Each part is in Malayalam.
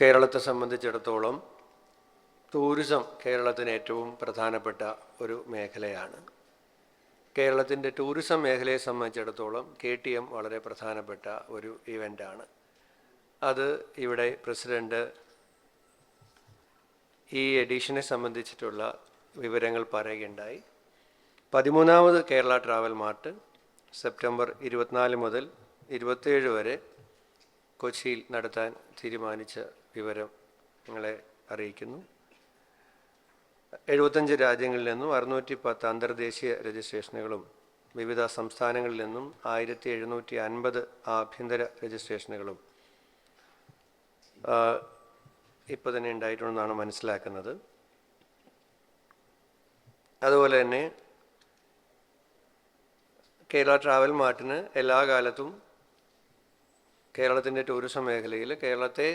കേരളത്തെ സംബന്ധിച്ചിടത്തോളം ടൂറിസം കേരളത്തിന് ഏറ്റവും പ്രധാനപ്പെട്ട ഒരു മേഖലയാണ്. കേരളത്തിൻ്റെ ടൂറിസം മേഖലയെ സംബന്ധിച്ചിടത്തോളം KTM വളരെ പ്രധാനപ്പെട്ട ഒരു ഇവൻ്റാണ്. അത് ഇവിടെ പ്രസിഡന്റ് ഈ എഡിഷനെ സംബന്ധിച്ചിട്ടുള്ള വിവരങ്ങൾ പറയുകയുണ്ടായി. 13ാമത് കേരള ട്രാവൽ മാർട്ട് സെപ്റ്റംബർ 24 മുതൽ 27 വരെ കൊച്ചിയിൽ നടത്താൻ തീരുമാനിച്ച വിവരം നിങ്ങളെ അറിയിക്കുന്നു. 75 രാജ്യങ്ങളിൽ നിന്നും 610 അന്തർദേശീയ രജിസ്ട്രേഷനുകളും വിവിധ സംസ്ഥാനങ്ങളിൽ നിന്നും 1750 ആഭ്യന്തര രജിസ്ട്രേഷനുകളും ഇപ്പോൾ തന്നെ ഉണ്ടായിട്ടുണ്ടെന്നാണ് മനസ്സിലാക്കുന്നത്. അതുപോലെ തന്നെ കേരള ട്രാവൽ മാർട്ടിന് എല്ലാ കാലത്തും കേരളത്തിൻ്റെ ടൂറിസം മേഖലയിൽ കേരളത്തെ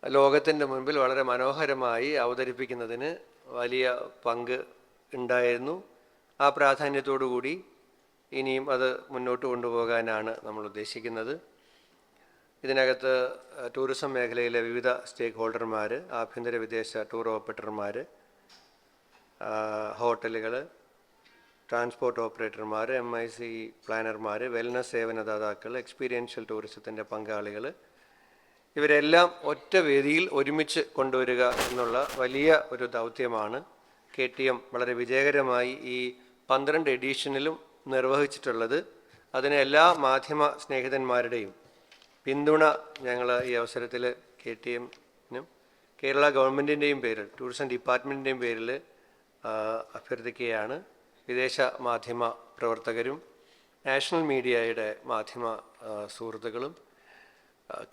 ലോകത്തിൻ്റെ മുൻപിൽ വളരെ മനോഹരമായി അവതരിപ്പിക്കുന്നതിന് വലിയ പങ്ക് ഉണ്ടായിരുന്നു. ആ പ്രാധാന്യത്തോടു കൂടി ഇനിയും അത് മുന്നോട്ട് കൊണ്ടുപോകാനാണ് നമ്മൾ ഉദ്ദേശിക്കുന്നത്. ഇതിനകത്ത് ടൂറിസം മേഖലയിലെ വിവിധ സ്റ്റേക്ക് ഹോൾഡർമാർ, ആഭ്യന്തര വിദേശ ടൂർ ഓപ്പറേറ്റർമാർ, ഹോട്ടലുകൾ, ട്രാൻസ്പോർട്ട് ഓപ്പറേറ്റർമാർ, MIC പ്ലാനർമാർ, വെൽനസ് സേവനദാതാക്കൾ, എക്സ്പീരിയൻഷ്യൽ ടൂറിസത്തിൻ്റെ പങ്കാളികൾ, ഇവരെല്ലാം ഒറ്റ വേദിയിൽ ഒരുമിച്ച് കൊണ്ടുവരിക എന്നുള്ള വലിയ ഒരു ദൗത്യമാണ് KTM വളരെ വിജയകരമായി ഈ 12 എഡിഷനിലും നിർവഹിച്ചിട്ടുള്ളത്. അതിന് എല്ലാ മാധ്യമ സ്നേഹിതന്മാരുടെയും പിന്തുണ ഞങ്ങൾ ഈ അവസരത്തിൽ KTM-നും കേരള ഗവൺമെൻറ്റിൻ്റെയും പേരിൽ, ടൂറിസം ഡിപ്പാർട്ട്മെൻറ്റിൻ്റെയും പേരിൽ അഭ്യർത്ഥിക്കുകയാണ്. വിദേശ മാധ്യമ പ്രവർത്തകരും നാഷണൽ മീഡിയയുടെ മാധ്യമ സുഹൃത്തുക്കളും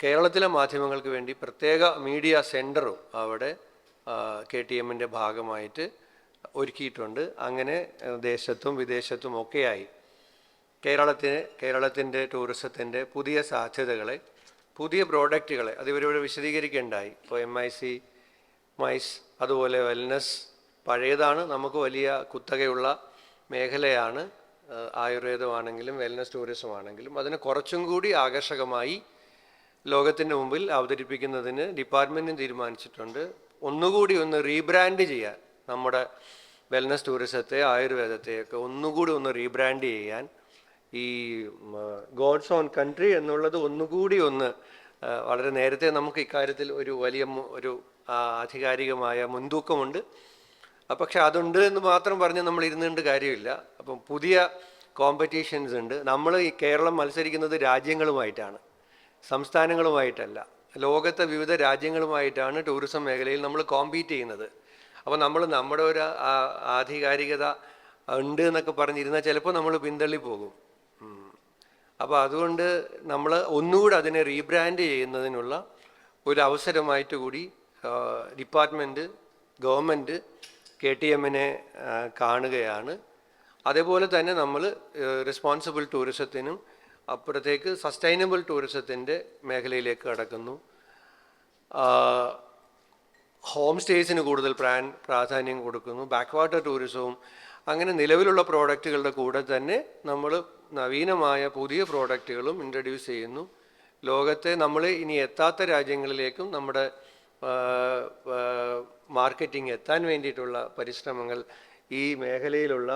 കേരളത്തിലെ മാധ്യമങ്ങൾക്ക് വേണ്ടി പ്രത്യേക മീഡിയ സെൻറ്ററും അവിടെ KTM-ൻ്റെ ഭാഗമായിട്ട് ഒരുക്കിയിട്ടുണ്ട്. അങ്ങനെ ദേശത്തും വിദേശത്തും ഒക്കെയായി കേരളത്തിൻ്റെ ടൂറിസത്തിൻ്റെ പുതിയ സാധ്യതകളെ, പുതിയ പ്രോഡക്റ്റുകളെ അതിവരോട് വിശദീകരിക്കേണ്ടായി. ഇപ്പോൾ MIC അതുപോലെ വെൽനസ് പഴയതാണ്, നമുക്ക് വലിയ കുത്തകയുള്ള മേഖലയാണ്. ആയുർവേദമാണെങ്കിലും വെൽനസ് ടൂറിസം ആണെങ്കിലും അതിനെ കുറച്ചും കൂടി ആകർഷകമായി ലോകത്തിൻ്റെ മുമ്പിൽ അവതരിപ്പിക്കുന്നതിന് ഡിപ്പാർട്ട്മെൻറ്റും തീരുമാനിച്ചിട്ടുണ്ട്. ഒന്നുകൂടി ഒന്ന് റീബ്രാൻഡ് ചെയ്യാൻ, നമ്മുടെ വെൽനസ് ടൂറിസത്തെ, ആയുർവേദത്തെയൊക്കെ ഒന്നുകൂടി ഒന്ന് റീബ്രാൻഡ് ചെയ്യാൻ, ഈ ഗോഡ്സ് ഓൺ കൺട്രി എന്നുള്ളത് ഒന്നുകൂടി ഒന്ന് വളരെ നേരത്തെ നമുക്ക് ഇക്കാര്യത്തിൽ ഒരു വലിയ ഒരു ആധികാരികമായ മുൻതൂക്കമുണ്ട്. പക്ഷെ അതുണ്ട് എന്ന് മാത്രം പറഞ്ഞ് നമ്മൾ ഇരുന്നുകൊണ്ട് കാര്യമില്ല. അപ്പം പുതിയ കോമ്പറ്റീഷൻസ് ഉണ്ട്. നമ്മൾ ഈ കേരളം മത്സരിക്കുന്നത് രാജ്യങ്ങളുമായിട്ടാണ്, സംസ്ഥാനങ്ങളുമായിട്ടല്ല. ലോകത്തെ വിവിധ രാജ്യങ്ങളുമായിട്ടാണ് ടൂറിസം മേഖലയിൽ നമ്മൾ കോമ്പീറ്റ് ചെയ്യുന്നത്. അപ്പോൾ നമ്മൾ നമ്മുടെ ഒരു ആധികാരികത ഉണ്ട് എന്നൊക്കെ പറഞ്ഞിരുന്നാൽ ചിലപ്പോൾ നമ്മൾ പിന്തള്ളി പോകും. അപ്പോൾ അതുകൊണ്ട് നമ്മൾ ഒന്നുകൂടി അതിനെ റീബ്രാൻഡ് ചെയ്യുന്നതിനുള്ള ഒരു അവസരമായിട്ട് കൂടി ഡിപ്പാർട്ട്മെൻറ്റ്, ഗവൺമെൻറ് KTM-നെ കാണുകയാണ്. അതേപോലെ തന്നെ നമ്മൾ റെസ്പോൺസിബിൾ ടൂറിസത്തിനും അപ്പുറത്തേക്ക് സസ്റ്റൈനബിൾ ടൂറിസത്തിൻ്റെ മേഖലയിലേക്ക് കടക്കുന്നു. ഹോം സ്റ്റേസിന് കൂടുതൽ പ്രാധാന്യം കൊടുക്കുന്നു. ബാക്ക് വാട്ടർ ടൂറിസവും അങ്ങനെ നിലവിലുള്ള പ്രോഡക്റ്റുകളുടെ കൂടെ തന്നെ നമ്മൾ നവീനമായ പുതിയ പ്രോഡക്റ്റുകളും ഇൻട്രൊഡ്യൂസ് ചെയ്യുന്നു. ലോകത്തെ നമ്മൾ ഇനി എത്താത്ത രാജ്യങ്ങളിലേക്കും നമ്മുടെ മാർക്കറ്റിംഗ് എത്താൻ വേണ്ടിയിട്ടുള്ള പരിശ്രമങ്ങൾ ഈ മേഖലയിലുള്ള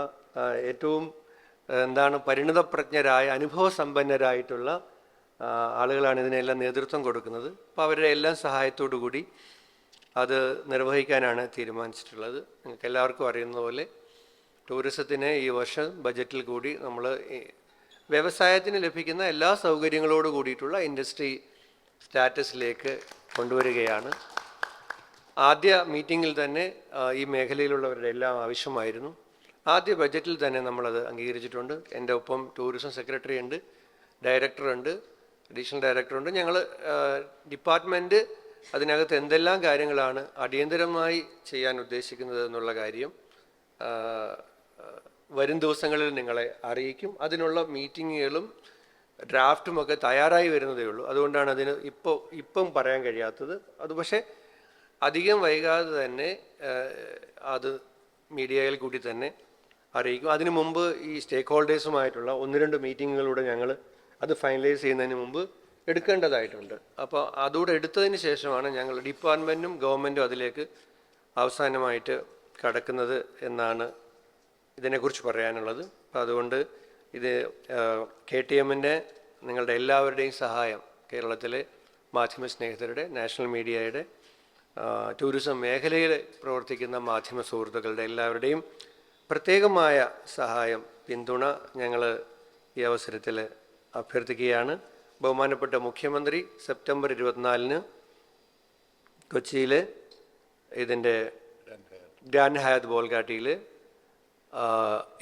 ഏറ്റവും പരിണിതപ്രജ്ഞരായ, അനുഭവസമ്പന്നരായിട്ടുള്ള ആളുകളാണ് ഇതിനെല്ലാം നേതൃത്വം കൊടുക്കുന്നത്. അപ്പോൾ അവരുടെ എല്ലാം സഹായത്തോടു കൂടി അത് നിർവഹിക്കാനാണ് തീരുമാനിച്ചിട്ടുള്ളത്. നിങ്ങൾക്ക് എല്ലാവർക്കും അറിയുന്ന പോലെ ടൂറിസത്തിന് ഈ വർഷം ബജറ്റിൽ കൂടി നമ്മൾ വ്യവസായത്തിന് ലഭിക്കുന്ന എല്ലാ സൗകര്യങ്ങളോട് കൂടിയിട്ടുള്ള ഇൻഡസ്ട്രി സ്റ്റാറ്റസിലേക്ക് കൊണ്ടുവരികയാണ്. ആദ്യ മീറ്റിങ്ങിൽ തന്നെ ഈ മേഖലയിലുള്ളവരുടെ എല്ലാം ആവശ്യമായിരുന്നു. ആദ്യ ബജറ്റിൽ തന്നെ നമ്മളത് അംഗീകരിച്ചിട്ടുണ്ട്. എൻ്റെ ഒപ്പം ടൂറിസം സെക്രട്ടറി ഉണ്ട്, ഡയറക്ടറുണ്ട്, അഡീഷണൽ ഡയറക്ടറുണ്ട്. ഞങ്ങൾ ഡിപ്പാർട്ട്മെൻറ്റ് അതിനകത്ത് എന്തെല്ലാം കാര്യങ്ങളാണ് അടിയന്തരമായി ചെയ്യാൻ ഉദ്ദേശിക്കുന്നത് എന്നുള്ള കാര്യം വരും ദിവസങ്ങളിൽ നിങ്ങളെ അറിയിക്കും. അതിനുള്ള മീറ്റിങ്ങുകളും ഡ്രാഫ്റ്റുമൊക്കെ തയ്യാറായി വരുന്നതേ ഉള്ളൂ. അതുകൊണ്ടാണ് അതിന് ഇപ്പം പറയാൻ കഴിയാത്തത്. അത് പക്ഷേ അധികം വൈകാതെ തന്നെ അത് മീഡിയയിൽ കൂടി തന്നെ അറിയിക്കും. അതിനു മുമ്പ് ഈ സ്റ്റേക്ക് ഹോൾഡേഴ്സുമായിട്ടുള്ള 1-2 മീറ്റിങ്ങുകളിലൂടെ ഞങ്ങൾ അത് ഫൈനലൈസ് ചെയ്യുന്നതിന് മുമ്പ് എടുക്കേണ്ടതായിട്ടുണ്ട്. അപ്പോൾ അതുകൂടെ എടുത്തതിന് ശേഷമാണ് ഞങ്ങൾ ഡിപ്പാർട്ട്മെൻറ്റും ഗവൺമെൻറ്റും അതിലേക്ക് അവസാനമായിട്ട് കടക്കുന്നത് എന്നാണ് ഇതിനെക്കുറിച്ച് പറയാനുള്ളത്. അപ്പോൾ അതുകൊണ്ട് ഇത് KTMൻ്റെ നിങ്ങളുടെ എല്ലാവരുടെയും സഹായം, കേരളത്തിലെ മാധ്യമ സ്നേഹിതരുടെ, നാഷണൽ മീഡിയയുടെ, ടൂറിസം മേഖലയിൽ പ്രവർത്തിക്കുന്ന മാധ്യമ സുഹൃത്തുക്കളുടെ എല്ലാവരുടെയും പ്രത്യേകമായ സഹായം, പിന്തുണ ഞങ്ങൾ ഈ അവസരത്തിൽ അഭ്യർത്ഥിക്കുകയാണ്. ബഹുമാനപ്പെട്ട മുഖ്യമന്ത്രി സെപ്റ്റംബർ 24 കൊച്ചിയിൽ ഇതിൻ്റെ ഗ്രാൻഡ് ഹയാത്ത് ബോൾഗാട്ടിയിൽ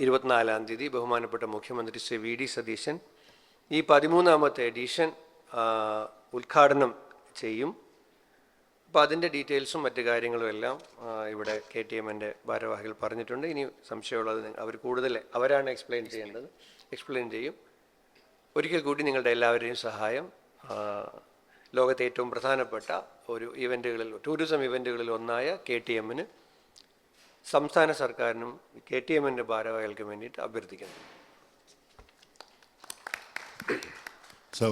24-ാം തീയതി ബഹുമാനപ്പെട്ട മുഖ്യമന്ത്രി ശ്രീ VD സതീശൻ ഈ 13ാമത്തെ എഡിഷൻ ഉദ്ഘാടനം ചെയ്യും. അപ്പോൾ അതിൻ്റെ ഡീറ്റെയിൽസും മറ്റു കാര്യങ്ങളും എല്ലാം ഇവിടെ KTMൻ്റെ ഭാരവാഹികൾ പറഞ്ഞിട്ടുണ്ട്. ഇനി സംശയമുള്ളത് അവർ കൂടുതൽ അവരാണ് എക്സ്പ്ലെയിൻ ചെയ്യും. ഒരിക്കൽ കൂടി നിങ്ങളുടെ എല്ലാവരുടെയും സഹായം ലോകത്തെ ഏറ്റവും പ്രധാനപ്പെട്ട ഒരു ടൂറിസം ഇവൻറ്റുകളിൽ ഒന്നായ KTMന്, സംസ്ഥാന സർക്കാരിനും KTMൻ്റെ ഭാരവാഹികൾക്കും വേണ്ടിയിട്ട് അഭ്യർത്ഥിക്കുന്നു.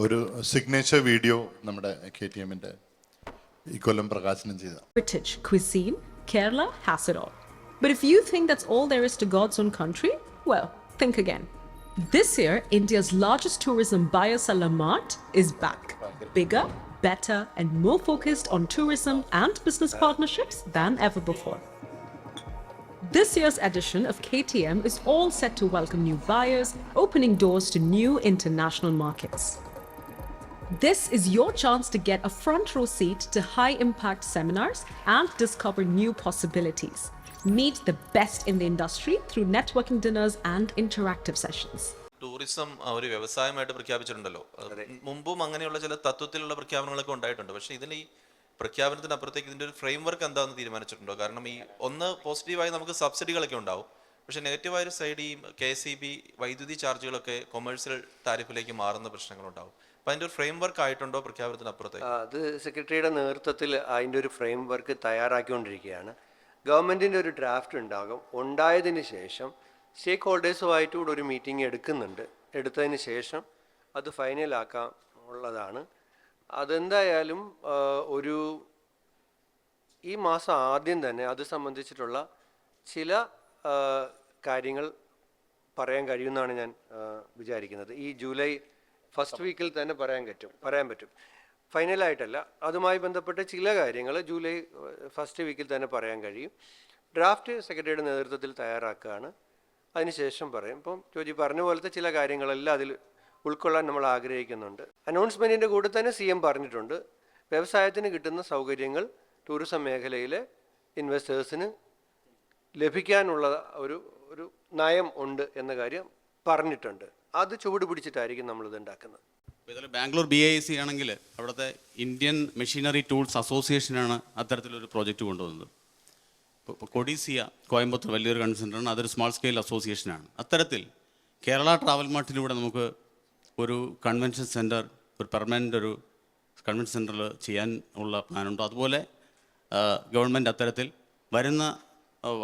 ഒരു സിഗ്നേച്ചർ വീഡിയോ നമ്മുടെ KTMൻ്റെ ഈ കൊല്ലം പ്രകാശനം ചെയ്ത Heritage cuisine, Kerala has it all. But if you think that's all there is to God's own country, well, think again. This year, India's largest tourism Buyasala Mart is back. Bigger, better, and more focused on tourism and business partnerships than ever before. This year's edition of KTM is all set to welcome new buyers, opening doors to new international markets. This is your chance to get a front row seat to high-impact seminars and discover new possibilities. Meet the best in the industry through networking dinners and interactive sessions. Tourism ഒരു വ്യവസായമായിട്ട് പ്രഖ്യാപിച്ചിട്ടുണ്ടല്ലോ. മുമ്പും അങ്ങനെയുള്ള ചില തത്വത്തിലുള്ള പ്രഖ്യാപനങ്ങളൊക്കെ ഉണ്ടായിട്ടുണ്ട്. പക്ഷേ ഇതിൽ ഈ പ്രഖ്യാപനത്തിനപ്പുറത്തേക്ക് ഇതിൻ്റെ ഒരു ഫ്രെയിം വർക്ക് എന്താണെന്ന് തീരുമാനിച്ചിട്ടുണ്ടോ? കാരണം ഈ ഒന്ന് പോസിറ്റീവായി നമുക്ക് സബ്സിഡികളൊക്കെ ഉണ്ടാവും, പക്ഷേ നെഗറ്റീവായ ഒരു സൈഡ് ഈ KSEB വൈദ്യുതി ചാർജുകളൊക്കെ കൊമേഴ്സ്യൽ താരിഫിലേക്ക് മാറുന്ന പ്രശ്നങ്ങളുണ്ടാവും. അപ്പം അതിൻ്റെ ഒരു ഫ്രെയിം വർക്ക് ആയിട്ടുണ്ടോ പ്രഖ്യാപനത്തിനപ്പുറത്തേക്ക്? അത് സെക്രട്ടറിയുടെ നേതൃത്വത്തിൽ അതിൻ്റെ ഒരു ഫ്രെയിം വർക്ക് തയ്യാറാക്കിക്കൊണ്ടിരിക്കുകയാണ്. ഗവൺമെൻറ്റിൻ്റെ ഒരു ഡ്രാഫ്റ്റ് ഉണ്ടായതിന് ശേഷം സ്റ്റേക്ക് ഹോൾഡേഴ്സുമായിട്ട് കൂടെ ഒരു മീറ്റിംഗ് എടുത്തതിന് ശേഷം അത് ഫൈനലാക്കാൻ ഉള്ളതാണ്. അതെന്തായാലും ഈ മാസം ആദ്യം തന്നെ അത് സംബന്ധിച്ചിട്ടുള്ള ചില കാര്യങ്ങൾ പറയാൻ കഴിയുമെന്നാണ് ഞാൻ വിചാരിക്കുന്നത്. ഈ ജൂലൈ ഫസ്റ്റ് വീക്കിൽ തന്നെ പറയാൻ പറ്റും. ഫൈനലായിട്ടല്ല, അതുമായി ബന്ധപ്പെട്ട ചില കാര്യങ്ങൾ ജൂലൈ ഫസ്റ്റ് വീക്കിൽ തന്നെ പറയാൻ കഴിയും. ഡ്രാഫ്റ്റ് സെക്രട്ടറിയുടെ നേതൃത്വത്തിൽ തയ്യാറാക്കുകയാണ്. അതിനുശേഷം പറയും. ഇപ്പം ജോജി പറഞ്ഞ പോലത്തെ ചില കാര്യങ്ങളെല്ലാം അതിൽ ഉൾക്കൊള്ളാൻ നമ്മൾ ആഗ്രഹിക്കുന്നുണ്ട്. അനൗൺസ്മെൻറ്റിൻ്റെ കൂടെ തന്നെ CM പറഞ്ഞിട്ടുണ്ട്, വ്യവസായത്തിന് കിട്ടുന്ന സൗകര്യങ്ങൾ ടൂറിസം മേഖലയിലെ ഇൻവെസ്റ്റേഴ്സിന് ലഭിക്കാനുള്ള ഒരു നയം ഉണ്ട് എന്ന കാര്യം പറഞ്ഞിട്ടുണ്ട്. അത് ചുവട് പിടിച്ചിട്ടായിരിക്കും നമ്മളിത് ഉണ്ടാക്കുന്നത്. ഇതിൽ ബാംഗ്ലൂർ BIC ആണെങ്കിൽ അവിടുത്തെ ഇന്ത്യൻ മെഷീനറി ടൂൾസ് അസോസിയേഷനാണ് അത്തരത്തിലൊരു പ്രോജക്റ്റ് കൊണ്ടുവന്നത്. ഇപ്പോൾ കൊഡീസിയ കോയമ്പത്തൂർ വലിയൊരു കൺസെൻറ്ററാണ്, അതൊരു സ്മാൾ സ്കെയിൽ അസോസിയേഷനാണ്. അത്തരത്തിൽ കേരള ട്രാവൽ മാർട്ടിലൂടെ നമുക്ക് ഒരു കൺവെൻഷൻ സെൻറ്റർ, ഒരു പെർമനൻ്റ് ഒരു കൺവെൻഷൻ സെൻറ്ററിൽ ചെയ്യാൻ ഉള്ള പ്ലാനുണ്ടോ? അതുപോലെ ഗവൺമെൻറ് അത്തരത്തിൽ വരുന്ന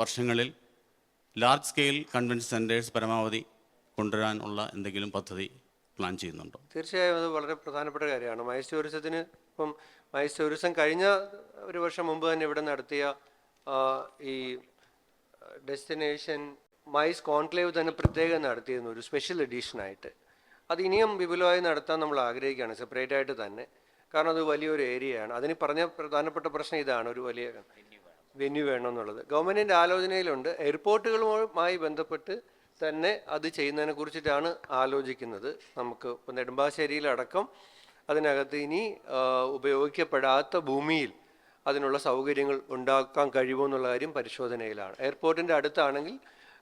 വർഷങ്ങളിൽ ലാർജ് സ്കെയിൽ കൺവെൻഷൻ സെൻറ്റേഴ്സ് പരമാവധി കൊണ്ടുവരാനുള്ള എന്തെങ്കിലും പദ്ധതി പ്ലാൻ ചെയ്യുന്നുണ്ടോ? തീർച്ചയായും അത് വളരെ പ്രധാനപ്പെട്ട കാര്യമാണ്. മൈസ് ടൂറിസത്തിന് ഇപ്പം മൈസ് ടൂറിസം കഴിഞ്ഞ ഒരു വർഷം മുമ്പ് തന്നെ ഇവിടെ നടത്തിയ ഈ ഡെസ്റ്റിനേഷൻ മൈസ് കോൺക്ലേവ് തന്നെ പ്രത്യേകം നടത്തിയിരുന്നു, ഒരു സ്പെഷ്യൽ എഡീഷനായിട്ട്. അത് ഇനിയും വിപുലമായി നടത്താൻ നമ്മൾ ആഗ്രഹിക്കുകയാണ്, സെപ്പറേറ്റ് ആയിട്ട് തന്നെ. കാരണം അത് വലിയൊരു ഏരിയയാണ്. അതിന് പറഞ്ഞ പ്രധാനപ്പെട്ട പ്രശ്നം ഇതാണ്, ഒരു വലിയ വെന്യൂ വേണമെന്നുള്ളത് ഗവൺമെൻറ്റിൻ്റെ ആലോചനയിലുണ്ട്. എയർപോർട്ടുകളുമായി ബന്ധപ്പെട്ട് തന്നെ അത് ചെയ്യുന്നതിനെ കുറിച്ചിട്ടാണ് ആലോചിക്കുന്നത്. നമുക്ക് ഇപ്പോൾ നെടുമ്പാശ്ശേരിയിലടക്കം അതിനകത്ത് ഇനി ഉപയോഗിക്കപ്പെടാത്ത ഭൂമിയിൽ അതിനുള്ള സൗകര്യങ്ങൾ ഉണ്ടാക്കാൻ കഴിയുമോ എന്നുള്ള കാര്യം പരിശോധനയിലാണ്. എയർപോർട്ടിൻ്റെ അടുത്താണെങ്കിൽ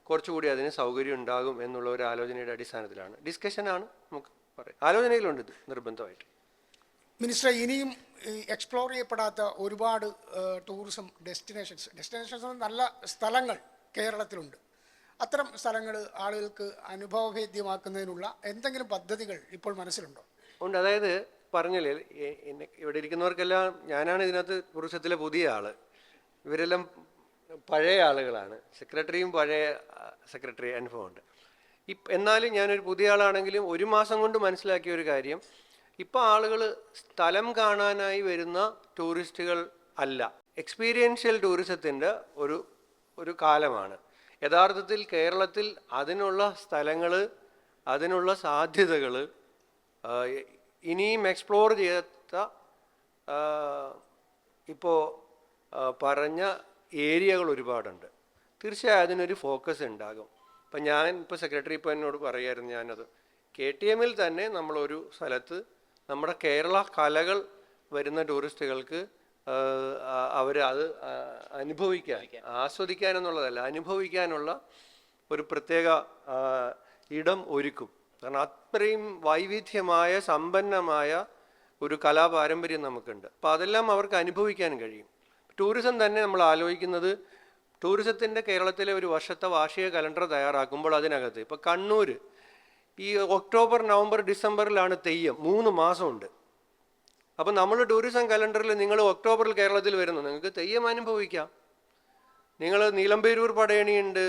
കുറച്ചുകൂടി അതിന് സൗകര്യം ഉണ്ടാകും എന്നുള്ള ഒരു ആലോചനയുടെ അടിസ്ഥാനത്തിലാണ്, ഡിസ്കഷനാണ്, നമുക്ക് പറയാം. ആലോചനയിലുണ്ട് ഇത് നിർബന്ധമായിട്ട്. മിനിസ്റ്റർ, ഇനിയും എക്സ്പ്ലോർ ചെയ്യപ്പെടാത്ത ഒരുപാട് ടൂറിസം ഡെസ്റ്റിനേഷൻസ് നല്ല സ്ഥലങ്ങൾ കേരളത്തിലുണ്ട്. അത്തരം സ്ഥലങ്ങൾ ആളുകൾക്ക് അനുഭവഭേദ്യമാക്കുന്നതിനുള്ള എന്തെങ്കിലും പദ്ധതികൾ ഇപ്പോൾ മനസ്സിലുണ്ടോ? ഉണ്ട്. അതായത് പറഞ്ഞില്ലേ, ഇവിടെ ഇരിക്കുന്നവർക്കെല്ലാം ഞാനാണ് ഇതിനകത്ത് ടൂറിസത്തിലെ പുതിയ ആൾ, ഇവരെല്ലാം പഴയ ആളുകളാണ്. സെക്രട്ടറിയും പഴയ സെക്രട്ടറി അനുഭവമുണ്ട്. എന്നാലും ഞാനൊരു പുതിയ ആളാണെങ്കിലും ഒരു മാസം കൊണ്ട് മനസ്സിലാക്കിയ ഒരു കാര്യം, ഇപ്പോൾ ആളുകൾ സ്ഥലം കാണാനായി വരുന്ന ടൂറിസ്റ്റുകൾ അല്ല, എക്സ്പീരിയൻഷ്യൽ ടൂറിസത്തിൻ്റെ ഒരു കാലമാണ്. യഥാർത്ഥത്തിൽ കേരളത്തിൽ അതിനുള്ള സ്ഥലങ്ങൾ, അതിനുള്ള സാധ്യതകൾ ഇനിയും എക്സ്പ്ലോർ ചെയ്യാത്ത ഇപ്പോൾ പറഞ്ഞ ഏരിയകൾ ഒരുപാടുണ്ട്. തീർച്ചയായും അതിനൊരു ഫോക്കസ് ഉണ്ടാകും. ഇപ്പം ഇപ്പോൾ സെക്രട്ടറി ഇപ്പോൾ എന്നോട് പറയായിരുന്നു, ഞാനത് KTMൽ തന്നെ നമ്മളൊരു സ്ഥലത്ത് നമ്മുടെ കേരള കലകൾ വരുന്ന ടൂറിസ്റ്റുകൾക്ക് അവർ അത് അനുഭവിക്കാൻ, ആസ്വദിക്കാൻ എന്നുള്ളതല്ല, അനുഭവിക്കാനുള്ള ഒരു പ്രത്യേക ഇടം ഒരുക്കും. കാരണം അത്രയും വൈവിധ്യമായ സമ്പന്നമായ ഒരു കലാപാരമ്പര്യം നമുക്കുണ്ട്. അപ്പോൾ അതെല്ലാം അവർക്ക് അനുഭവിക്കാൻ കഴിയും. ടൂറിസം തന്നെ നമ്മൾ ആലോചിക്കുന്നത്, ടൂറിസത്തിൻ്റെ കേരളത്തിലെ ഒരു വർഷത്തെ വാർഷിക കലണ്ടർ തയ്യാറാക്കുമ്പോൾ അതിനകത്ത് ഇപ്പോൾ കണ്ണൂർ ഈ ഒക്ടോബർ, നവംബർ, ഡിസംബറിലാണ് തെയ്യം, 3 മാസമുണ്ട്. അപ്പം നമ്മൾ ടൂറിസം കലണ്ടറിൽ നിങ്ങൾ ഒക്ടോബറിൽ കേരളത്തിൽ വരുന്നു, നിങ്ങൾക്ക് തെയ്യം അനുഭവിക്കാം. നിങ്ങൾ നീലമ്പേരൂർ പടയണിയുണ്ട്,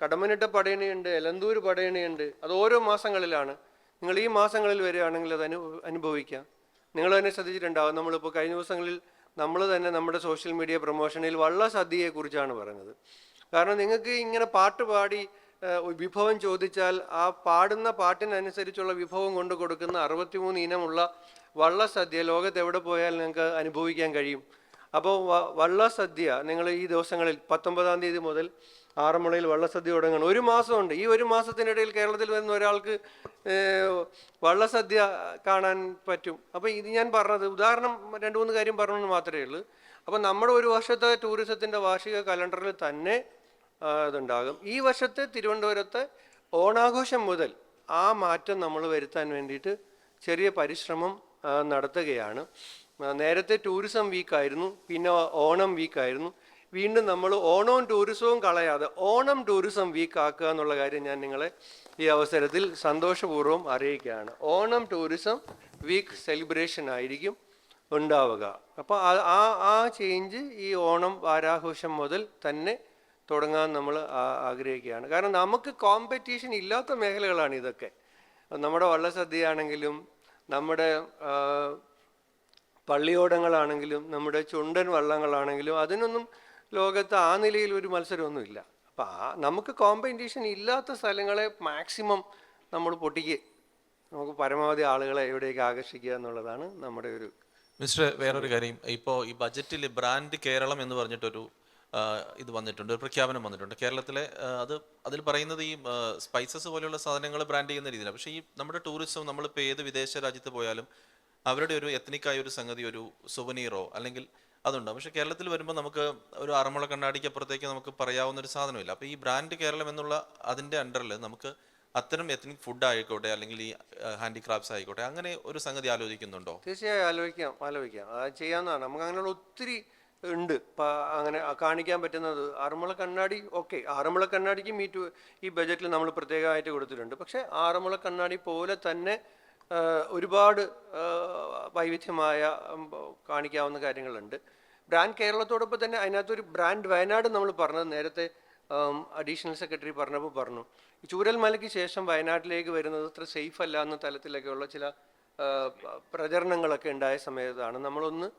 കടമ്മനിട്ട പടയണിയുണ്ട്, എലന്തൂർ പടയണിയുണ്ട്, അത് ഓരോ മാസങ്ങളിലാണ്. നിങ്ങൾ ഈ മാസങ്ങളിൽ വരികയാണെങ്കിൽ അത് അനുഭവിക്കാം. നിങ്ങൾ തന്നെ ശ്രദ്ധിച്ചിട്ടുണ്ടാകും, നമ്മളിപ്പോൾ കഴിഞ്ഞ ദിവസങ്ങളിൽ നമ്മൾ തന്നെ നമ്മുടെ സോഷ്യൽ മീഡിയ പ്രൊമോഷനിൽ വള്ളസദ്യയെക്കുറിച്ചാണ് പറഞ്ഞത്. കാരണം നിങ്ങൾക്ക് ഇങ്ങനെ പാട്ട് പാടി വിഭവം ചോദിച്ചാൽ ആ പാടുന്ന പാട്ടിനനുസരിച്ചുള്ള വിഭവം കൊണ്ട് കൊടുക്കുന്ന 63 ഇനമുള്ള വള്ളസദ്യ ലോകത്ത് എവിടെ പോയാൽ നിങ്ങൾക്ക് അനുഭവിക്കാൻ കഴിയും. അപ്പോൾ വള്ളസദ്യ നിങ്ങൾ ഈ ദിവസങ്ങളിൽ 19-ാം തീയതി മുതൽ ആറന്മുളയിൽ വള്ളസദ്യ തുടങ്ങണം. 1 മാസമുണ്ട്. ഈ 1 മാസത്തിനിടയിൽ കേരളത്തിൽ വരുന്ന ഒരാൾക്ക് വള്ളസദ്യ കാണാൻ പറ്റും. അപ്പോൾ ഇത് ഞാൻ പറഞ്ഞത് ഉദാഹരണം 2-3 കാര്യം പറഞ്ഞെന്ന് മാത്രമേ ഉള്ളൂ. അപ്പം നമ്മുടെ ഒരു വർഷത്തെ ടൂറിസത്തിൻ്റെ വാർഷിക കലണ്ടറിൽ തന്നെ ഇതുണ്ടാകും. ഈ വർഷത്തെ തിരുവനന്തപുരത്തെ ഓണാഘോഷം മുതൽ ആ മാറ്റം നമ്മൾ വരുത്താൻ വേണ്ടിയിട്ട് ചെറിയ പരിശ്രമം നടത്തുകയാണ്. നേരത്തെ ടൂറിസം വീക്കായിരുന്നു, പിന്നെ ഓണം വീക്കായിരുന്നു. വീണ്ടും നമ്മൾ ഓണവും ടൂറിസവും കളയാതെ ഓണം ടൂറിസം വീക്ക് ആക്കുക എന്നുള്ള കാര്യം ഞാൻ നിങ്ങളെ ഈ അവസരത്തിൽ സന്തോഷപൂർവ്വം അറിയിക്കുകയാണ്. ഓണം ടൂറിസം വീക്ക് സെലിബ്രേഷൻ ആയിരിക്കും ഉണ്ടാവുക. അപ്പോൾ ആ ചേഞ്ച് ഈ ഓണം വാരാഘോഷം മുതൽ തന്നെ തുടങ്ങാൻ നമ്മൾ ആഗ്രഹിക്കുകയാണ്. കാരണം നമുക്ക് കോമ്പറ്റീഷൻ ഇല്ലാത്ത മേഖലകളാണ് ഇതൊക്കെ. നമ്മുടെ വള്ളസദ്യയാണെങ്കിലും, നമ്മുടെ പള്ളിയോടങ്ങളാണെങ്കിലും, നമ്മുടെ ചുണ്ടൻ വള്ളങ്ങളാണെങ്കിലും അതിനൊന്നും ലോകത്ത് ആ നിലയിൽ ഒരു മത്സരമൊന്നുമില്ല. അപ്പം നമുക്ക് കോമ്പറ്റീഷൻ ഇല്ലാത്ത സ്ഥലങ്ങളെ മാക്സിമം നമ്മൾ പൊട്ടിക്കുക, നമുക്ക് പരമാവധി ആളുകളെ എവിടേക്ക് ആകർഷിക്കുക എന്നുള്ളതാണ് നമ്മുടെ ഒരു. മിസ്റ്റർ, വേറൊരു കാര്യം, ഇപ്പോൾ ഈ ബജറ്റിൽ ബ്രാൻഡ് കേരളം എന്ന് പറഞ്ഞിട്ടൊരു ഇത് വന്നിട്ടുണ്ട്, ഒരു പ്രഖ്യാപനം വന്നിട്ടുണ്ട് കേരളത്തിലെ. അതിൽ പറയുന്നത് ഈ സ്പൈസസ് പോലെയുള്ള സാധനങ്ങൾ ബ്രാൻഡ് ചെയ്യുന്ന രീതിയിലാണ്. പക്ഷേ ഈ നമ്മുടെ ടൂറിസം, നമ്മളിപ്പോൾ ഏത് വിദേശ രാജ്യത്ത് പോയാലും അവരുടെ ഒരു എത്നിക്കായ ഒരു സംഗതി, ഒരു സുവനീറോ അല്ലെങ്കിൽ അതുണ്ടാവും. പക്ഷേ കേരളത്തിൽ വരുമ്പോൾ നമുക്ക് ഒരു ആറന്മുള കണ്ണാടിക്ക് അപ്പുറത്തേക്ക് നമുക്ക് പറയാവുന്ന ഒരു സാധനമില്ല. അപ്പോൾ ഈ ബ്രാൻഡ് കേരളം എന്നുള്ള അതിൻ്റെ അണ്ടറിൽ നമുക്ക് അത്തരം എത്നിക് ഫുഡ് ആയിക്കോട്ടെ അല്ലെങ്കിൽ ഈ ഹാൻഡിക്രാഫ്റ്റ്സ് ആയിക്കോട്ടെ, അങ്ങനെ ഒരു സംഗതി ആലോചിക്കുന്നുണ്ടോ? തീർച്ചയായും ആലോചിക്കാം. അത് ചെയ്യാവുന്നതാണ്. നമുക്ക് അങ്ങനെയുള്ള ഒത്തിരി ഉണ്ട് അങ്ങനെ കാണിക്കാൻ പറ്റുന്നത്. ആറന്മുള കണ്ണാടി, ഓക്കെ, ആറന്മുള കണ്ണാടിക്ക് ഈ ബജറ്റിൽ നമ്മൾ പ്രത്യേകമായിട്ട് കൊടുത്തിട്ടുണ്ട്. പക്ഷേ ആറന്മുള കണ്ണാടി പോലെ തന്നെ ഒരുപാട് വൈവിധ്യമായ കാണിക്കാവുന്ന കാര്യങ്ങളുണ്ട്. ബ്രാൻഡ് കേരളത്തോടൊപ്പം തന്നെ അതിനകത്തൊരു ബ്രാൻഡ് വയനാട് നമ്മൾ പറഞ്ഞത് നേരത്തെ അഡീഷണൽ സെക്രട്ടറി പറഞ്ഞപ്പോൾ പറഞ്ഞു, ഈ ചൂരൽമലയ്ക്ക് ശേഷം വയനാട്ടിലേക്ക് വരുന്നത് അത്ര സേഫ് അല്ല എന്ന തലത്തിലൊക്കെയുള്ള ചില പ്രചരണങ്ങളൊക്കെ ഉണ്ടായ സമയത്താണ് നമ്മളൊന്ന്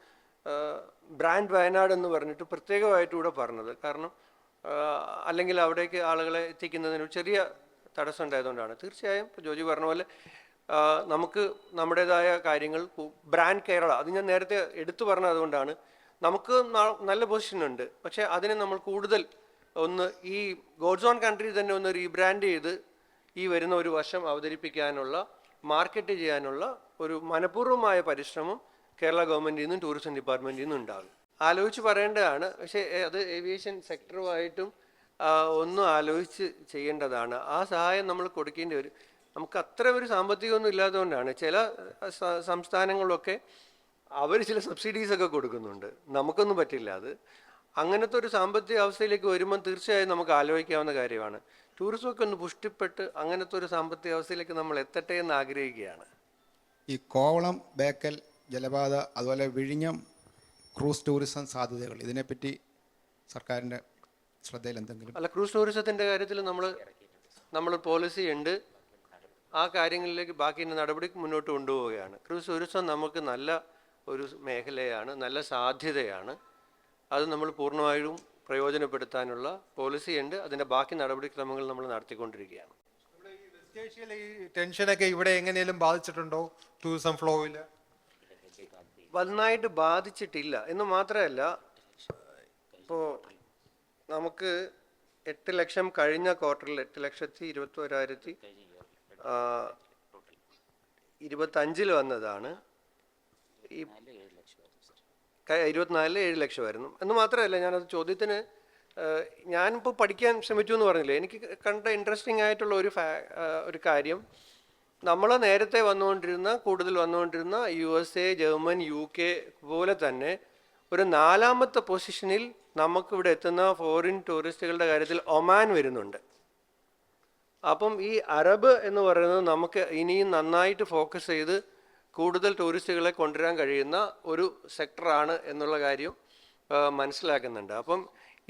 ബ്രാൻഡ് വയനാട് എന്ന് പറഞ്ഞിട്ട് പ്രത്യേകമായിട്ട് ഇവിടെ പറഞ്ഞത്. കാരണം അല്ലെങ്കിൽ അവിടേക്ക് ആളുകളെ എത്തിക്കുന്നതിന് ചെറിയ തടസ്സം ഉണ്ടായതുകൊണ്ടാണ്. തീർച്ചയായും ജോജി പറഞ്ഞ പോലെ നമുക്ക് നമ്മുടേതായ കാര്യങ്ങൾ, ബ്രാൻഡ് കേരള, അത് ഞാൻ നേരത്തെ എടുത്തു പറഞ്ഞത് അതുകൊണ്ടാണ്. നമുക്ക് നല്ല പൊസിഷൻ ഉണ്ട്, പക്ഷേ അതിനെ നമ്മൾ കൂടുതൽ ഒന്ന് ഈ ഗോഡ്സ് ഓൺ കൺട്രി തന്നെ ഒന്ന് റീബ്രാൻഡ് ചെയ്ത് ഈ വരുന്ന ഒരു വർഷം അവതരിപ്പിക്കാനുള്ള, മാർക്കറ്റ് ചെയ്യാനുള്ള ഒരു മനഃപൂർവ്വമായ പരിശ്രമം കേരള ഗവൺമെൻറ്റിൽ നിന്നും ടൂറിസം ഡിപ്പാർട്ട്മെൻറ്റിൽ നിന്നും ഉണ്ടാകും. ആലോചിച്ച് പറയേണ്ടതാണ്. പക്ഷേ അത് ഏവിയേഷൻ സെക്ടറുമായിട്ടും ഒന്നും ആലോചിച്ച് ചെയ്യേണ്ടതാണ്. ആ സഹായം നമ്മൾ കൊടുക്കേണ്ടി വരും. നമുക്ക് അത്ര ഒരു സാമ്പത്തികമൊന്നും ഇല്ലാത്തതുകൊണ്ടാണ്. ചില സംസ്ഥാനങ്ങളിലൊക്കെ അവർ ചില സബ്സിഡീസൊക്കെ കൊടുക്കുന്നുണ്ട്, നമുക്കൊന്നും പറ്റില്ല. അത് അങ്ങനത്തെ ഒരു സാമ്പത്തിക അവസ്ഥയിലേക്ക് വരുമ്പം തീർച്ചയായും നമുക്ക് ആലോചിക്കാവുന്ന കാര്യമാണ്. ടൂറിസമൊക്കെ ഒന്ന് പുഷ്ടിപ്പെട്ട് അങ്ങനത്തെ ഒരു സാമ്പത്തിക അവസ്ഥയിലേക്ക് നമ്മൾ എത്തട്ടെ എന്ന് ആഗ്രഹിക്കുകയാണ്. ഈ കോവളം, ബേക്കൽ ജലപാത, അതുപോലെ വിഴിഞ്ഞം ക്രൂസ് ടൂറിസം സാധ്യതകൾ, ഇതിനെപ്പറ്റി സർക്കാരിൻ്റെ ശ്രദ്ധയിൽ എന്തെങ്കിലും? അല്ല, ക്രൂസ് ടൂറിസത്തിൻ്റെ കാര്യത്തിൽ നമ്മൾ പോളിസി ഉണ്ട്. ആ കാര്യങ്ങളിലേക്ക് ബാക്കി നടപടി മുന്നോട്ട് കൊണ്ടുപോവുകയാണ്. ക്രൂസ് ടൂറിസം നമുക്ക് നല്ല ഒരു മേഖലയാണ്, നല്ല സാധ്യതയാണ്. അത് നമ്മൾ പൂർണ്ണമായും പ്രയോജനപ്പെടുത്താനുള്ള പോളിസിയുണ്ട്. അതിൻ്റെ ബാക്കി നടപടിക്രമങ്ങൾ നമ്മൾ നടത്തിക്കൊണ്ടിരിക്കുകയാണ്. ഈ ടെൻഷനൊക്കെ ഇവിടെ എങ്ങനെയും ബാധിച്ചിട്ടുണ്ടോ ടൂറിസം ഫ്ലോയിൽ? നന്നായിട്ട് ബാധിച്ചിട്ടില്ല എന്ന് മാത്രമല്ല, ഇപ്പോൾ നമുക്ക് 8 ലക്ഷം കഴിഞ്ഞ ക്വാർട്ടറിൽ 8,21,25 വന്നതാണ്. ഈ 24 7 ലക്ഷമായിരുന്നു എന്ന് മാത്രമല്ല, ഞാനത് ചോദ്യത്തിന് ഞാനിപ്പോൾ പഠിക്കാൻ ശ്രമിച്ചു എന്ന് പറഞ്ഞില്ലേ, എനിക്ക് കണ്ട ഇൻട്രസ്റ്റിംഗ് ആയിട്ടുള്ള ഒരു കാര്യം, നമ്മൾ നേരത്തെ കൂടുതൽ വന്നുകൊണ്ടിരുന്ന USA, ജർമ്മൻ, UK പോലെ തന്നെ ഒരു 4ാമത്തെ പൊസിഷനിൽ നമുക്കിവിടെ എത്തുന്ന ഫോറിൻ ടൂറിസ്റ്റുകളുടെ കാര്യത്തിൽ ഒമാൻ വരുന്നുണ്ട്. അപ്പം ഈ അറബ് എന്ന് പറയുന്നത് നമുക്ക് ഇനിയും നന്നായിട്ട് ഫോക്കസ് ചെയ്ത് കൂടുതൽ ടൂറിസ്റ്റുകളെ കൊണ്ടുവരാൻ കഴിയുന്ന ഒരു സെക്ടറാണ് എന്നുള്ള കാര്യം മനസ്സിലാക്കുന്നുണ്ട്. അപ്പം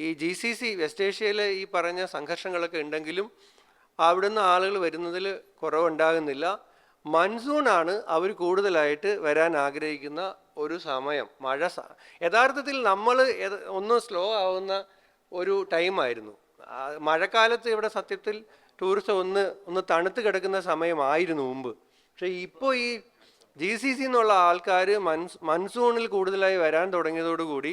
ഈ GCC വെസ്റ്റ് ഏഷ്യയിലെ ഈ പറഞ്ഞ സംഘർഷങ്ങളൊക്കെ ഉണ്ടെങ്കിലും അവിടുന്ന് ആളുകൾ വരുന്നതിൽ കുറവുണ്ടാകുന്നില്ല. മൺസൂണാണ് അവർ കൂടുതലായിട്ട് വരാൻ ആഗ്രഹിക്കുന്ന ഒരു സമയം. യഥാർത്ഥത്തിൽ നമ്മൾ ഒന്ന് സ്ലോ ആവുന്ന ഒരു ടൈമായിരുന്നു. മഴക്കാലത്ത് ഇവിടെ സത്യത്തിൽ ടൂറിസം ഒന്ന് തണുത്ത് കിടക്കുന്ന സമയമായിരുന്നു മുമ്പ്. പക്ഷേ ഇപ്പോൾ ഈ GCC എന്നുള്ള ആൾക്കാർ മൺസൂണിൽ കൂടുതലായി വരാൻ തുടങ്ങിയതോടുകൂടി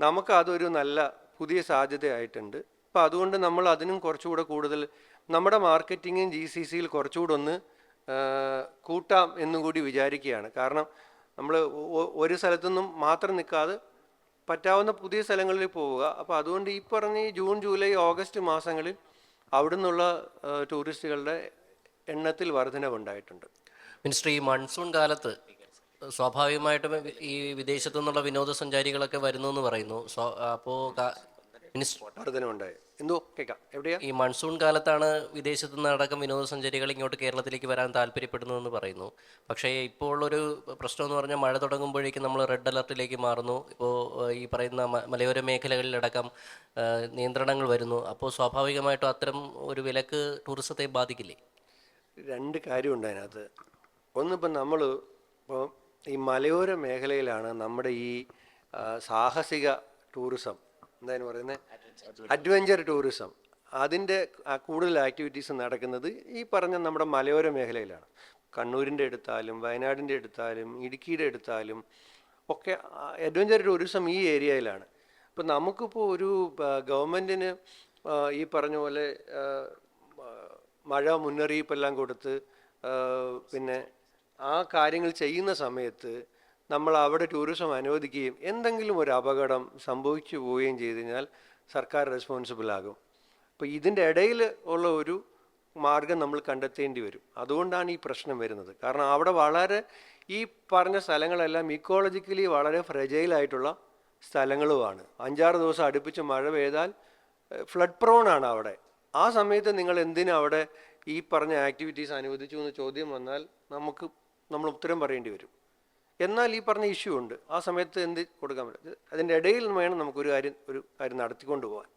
നമുക്ക് അതൊരു നല്ല പുതിയ സാധ്യതയായിട്ടുണ്ട്. അപ്പോൾ അതുകൊണ്ട് നമ്മൾ അതിനും കുറച്ചുകൂടെ കൂടുതൽ നമ്മുടെ മാർക്കറ്റിങ്ങും GCCയിൽ കുറച്ചുകൂടെ ഒന്ന് കൂട്ടാം എന്നും കൂടി വിചാരിക്കുകയാണ്. കാരണം നമ്മൾ ഒരു സ്ഥലത്തുനിന്നും മാത്രം നിൽക്കാതെ പറ്റാവുന്ന പുതിയ സ്ഥലങ്ങളിൽ പോവുക. അപ്പോൾ അതുകൊണ്ട് ഈ പറഞ്ഞ ജൂൺ, ജൂലൈ, ഓഗസ്റ്റ് മാസങ്ങളിൽ അവിടെ നിന്നുള്ള ടൂറിസ്റ്റുകളുടെ എണ്ണത്തിൽ വർധനവുണ്ടായിട്ടുണ്ട്. മിനിസ്റ്റർ, ഈ മൺസൂൺ കാലത്ത് സ്വാഭാവികമായിട്ടും ഈ വിദേശത്തു നിന്നുള്ള വിനോദസഞ്ചാരികളൊക്കെ വരുന്നു എന്ന് പറയുന്നു. അപ്പോൾ മിനിസ്റ്റർ, വർധനവുണ്ടായി എന്തോ കേൾക്കാം എവിടെയാ? ഈ മൺസൂൺ കാലത്താണ് വിദേശത്തു നിന്നടക്കം വിനോദസഞ്ചാരികൾ ഇങ്ങോട്ട് കേരളത്തിലേക്ക് വരാൻ താല്പര്യപ്പെടുന്നതെന്ന് പറയുന്നു. പക്ഷേ ഇപ്പോൾ ഉള്ളൊരു പ്രശ്നം എന്ന് പറഞ്ഞാൽ മഴ തുടങ്ങുമ്പോഴേക്കും നമ്മൾ റെഡ് അലർട്ടിലേക്ക് മാറുന്നു. ഇപ്പോൾ ഈ പറയുന്ന മലയോര മേഖലകളിലടക്കം നിയന്ത്രണങ്ങൾ വരുന്നു. അപ്പോൾ സ്വാഭാവികമായിട്ടും അത്തരം ഒരു വിലക്ക് ടൂറിസത്തെ ബാധിക്കില്ലേ? 2 കാര്യമുണ്ട് അതിനകത്ത്. ഒന്നിപ്പം നമ്മൾ ഇപ്പോൾ ഈ മലയോര മേഖലയിലാണ് നമ്മുടെ ഈ സാഹസിക ടൂറിസം, എന്തായാലും പറയുന്നത് അഡ്വഞ്ചർ ടൂറിസം, അതിൻ്റെ കൂടുതൽ ആക്ടിവിറ്റീസ് നടക്കുന്നത് ഈ പറഞ്ഞ നമ്മുടെ മലയോര മേഖലയിലാണ്. കണ്ണൂരിൻ്റെ എടുത്താലും വയനാടിൻ്റെ എടുത്താലും ഇടുക്കിയുടെ എടുത്താലും ഒക്കെ അഡ്വഞ്ചർ ടൂറിസം ഈ ഏരിയയിലാണ്. ഇപ്പം നമുക്കിപ്പോൾ ഒരു ഗവൺമെൻറ്റിന് ഈ പറഞ്ഞ പോലെ മഴ മുന്നറിയിപ്പെല്ലാം കൊടുത്ത് പിന്നെ ആ കാര്യങ്ങൾ ചെയ്യുന്ന സമയത്ത് നമ്മൾ അവിടെ ടൂറിസം അനുവദിക്കുകയും എന്തെങ്കിലും ഒരു അപകടം സംഭവിച്ചു പോവുകയും ചെയ്തു കഴിഞ്ഞാൽ സർക്കാർ റെസ്പോൺസിബിൾ ആകും. അപ്പോൾ ഇതിൻ്റെ ഇടയിൽ ഉള്ള ഒരു മാർഗം നമ്മൾ കണ്ടെത്തേണ്ടി വരും. അതുകൊണ്ടാണ് ഈ പ്രശ്നം വരുന്നത്. കാരണം അവിടെ വളരെ ഈ പറഞ്ഞ സ്ഥലങ്ങളെല്ലാം ഇക്കോളജിക്കലി വളരെ ഫ്രജൈലായിട്ടുള്ള സ്ഥലങ്ങളുമാണ്. 5-6 ദിവസം അടുപ്പിച്ച് മഴ പെയ്താൽ ഫ്ലഡ് പ്രോൺ ആണ് അവിടെ. ആ സമയത്ത് നിങ്ങൾ എന്തിനാ അവിടെ ഈ പറഞ്ഞ ആക്ടിവിറ്റീസ് അനുവദിച്ചു എന്ന് ചോദ്യം വന്നാൽ നമ്മൾ ഉത്തരം പറയേണ്ടി വരും. എന്നാൽ ഈ പറഞ്ഞ ഇഷ്യൂ ഉണ്ട്, ആ സമയത്ത് എന്ത് കൊടുക്കാൻ പറ്റും? അതിൻ്റെ ഇടയിൽ വേണം നമുക്കൊരു കാര്യം നടത്തിക്കൊണ്ടു പോകാൻ.